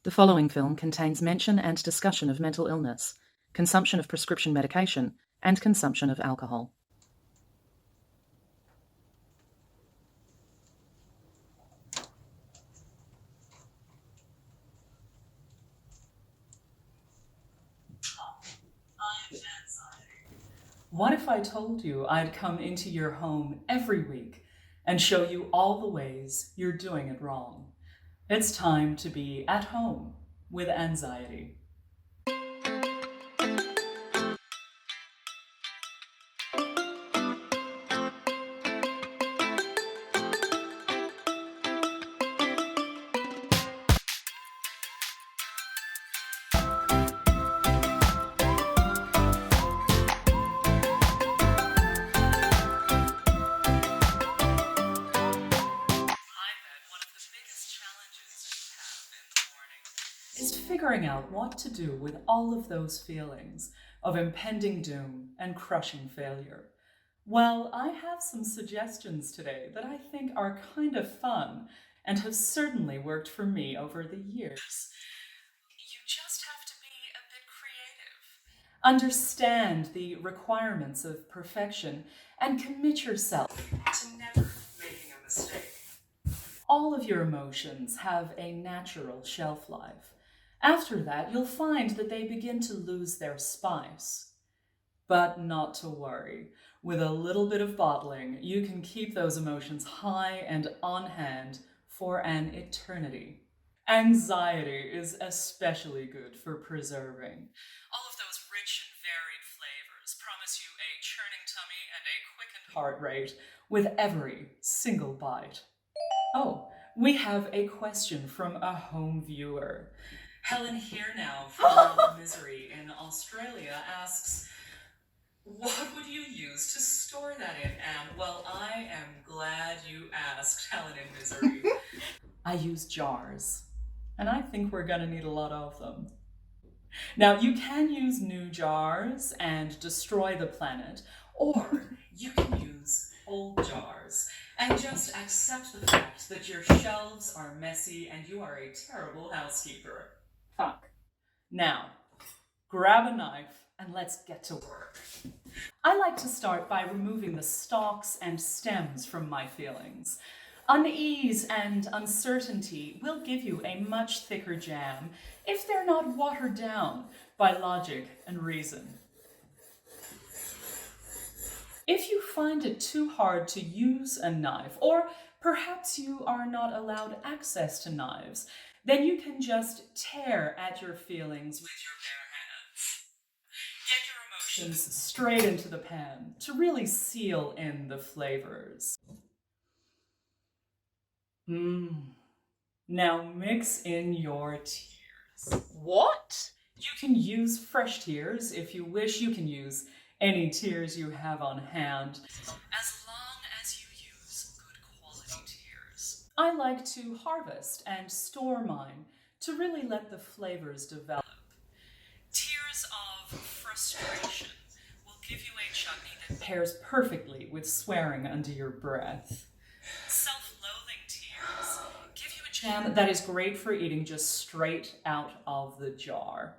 The following film contains mention and discussion of mental illness, consumption of prescription medication, and consumption of alcohol. What if I told you I'd come into your home every week and show you all the ways you're doing it wrong? It's time to be at home with Anne Zieté. Is figuring out what to do with all of those feelings of impending doom and crushing failure. Well, I have some suggestions today that I think are kind of fun and have certainly worked for me over the years. You just have to be a bit creative. Understand the requirements of perfection and commit yourself to never making a mistake. All of your emotions have a natural shelf life. After that, you'll find that they begin to lose their spice. But not to worry. With a little bit of bottling, you can keep those emotions high and on hand for an eternity. Anxiety is especially good for preserving. All of those rich and varied flavors promise you a churning tummy and a quickened heart rate with every single bite. Oh, we have a question from a home viewer. Helen here now from Misery in Australia asks, what would you use to store that in, Anne? Well, I am glad you asked, Helen in Misery. I use jars, and I think we're going to need a lot of them. Now, you can use new jars and destroy the planet, or you can use old jars and just accept the fact that your shelves are messy and you are a terrible housekeeper. Fuck. Now, grab a knife and let's get to work. I like to start by removing the stalks and stems from my feelings. Unease and uncertainty will give you a much thicker jam if they're not watered down by logic and reason. If you find it too hard to use a knife, or perhaps you are not allowed access to knives, then you can just tear at your feelings with your bare hands. Get your emotions straight into the pan to really seal in the flavors. Now mix in your tears. What? You can use fresh tears if you wish. You can use any tears you have on hand, as long as you use good quality tears. I like to harvest and store mine to really let the flavors develop. Tears of frustration will give you a chutney that pairs perfectly with swearing under your breath. Self-loathing tears give you a jam that is great for eating just straight out of the jar.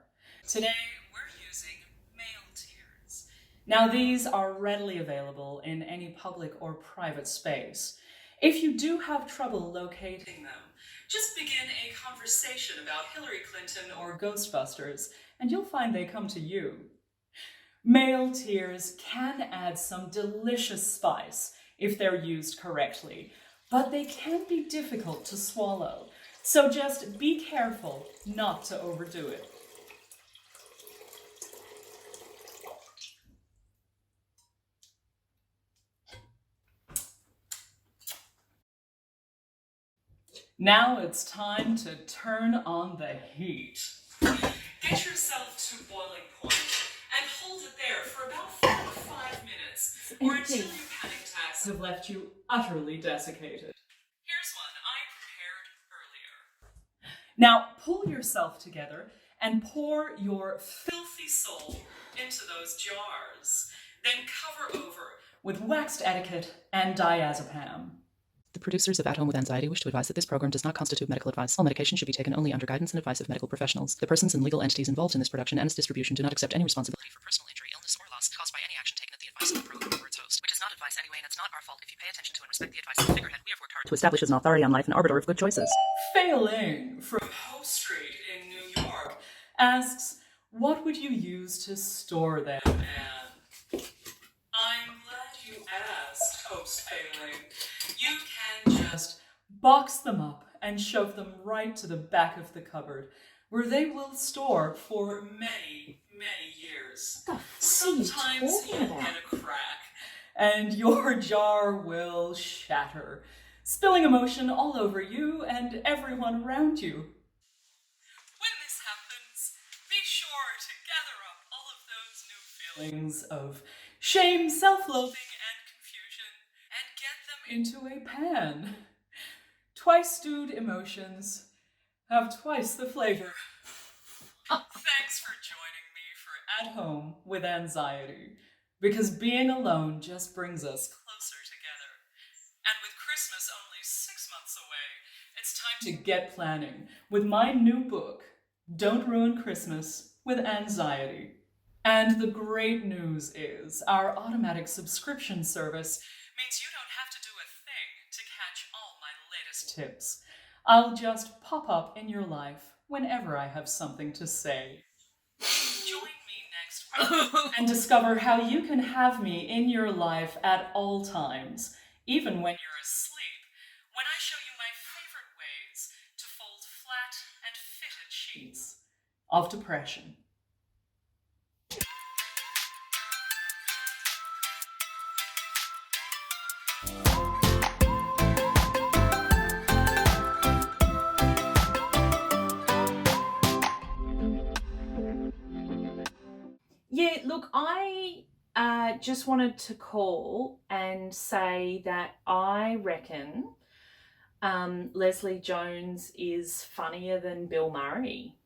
Today, we're using male tears. Now, these are readily available in any public or private space. If you do have trouble locating them, just begin a conversation about Hillary Clinton or Ghostbusters, and you'll find they come to you. Male tears can add some delicious spice if they're used correctly, but they can be difficult to swallow. So just be careful not to overdo it. Now it's time to turn on the heat. Get yourself to boiling point and hold it there for about 4 to 5 minutes, or until your panic attacks have left you utterly desiccated. Here's one I prepared earlier. Now pull yourself together and pour your filthy soul into those jars. Then cover over with waxed etiquette and diazepam. The producers of At Home with Anxiety wish to advise that this program does not constitute medical advice. All medication should be taken only under guidance and advice of medical professionals. The persons and legal entities involved in this production and its distribution do not accept any responsibility for personal injury, illness, or loss caused by any action taken at the advice of the program or its host, which is not advice anyway, and it's not our fault if you pay attention to and respect the advice of the figurehead we have worked hard to establish as an authority on life and arbiter of good choices. Failing from Hope Street in New York asks, what would you use to store them, Anne? I'm glad you asked, Hope's Failing. You can just box them up and shove them right to the back of the cupboard, where they will store for many, many years. Sometimes you'll get a crack, and your jar will shatter, spilling emotion all over you and everyone around you. When this happens, be sure to gather up all of those new feelings of shame, self-loathing, and confusion, and get them into a pan. Twice stewed emotions have twice the flavor. Thanks for joining me for At Home with Anxiety, because being alone just brings us closer together. And with Christmas only 6 months away, it's time to get planning with my new book, Don't Ruin Christmas with Anxiety. And the great news is our automatic subscription service means you don't have to do a thing to catch all my latest tips. I'll just pop up in your life whenever I have something to say. Join me next week and discover how you can have me in your life at all times, even when you're asleep, when I show you my favorite ways to fold flat and fitted sheets of depression. Yeah, look, I just wanted to call and say that I reckon Leslie Jones is funnier than Bill Murray.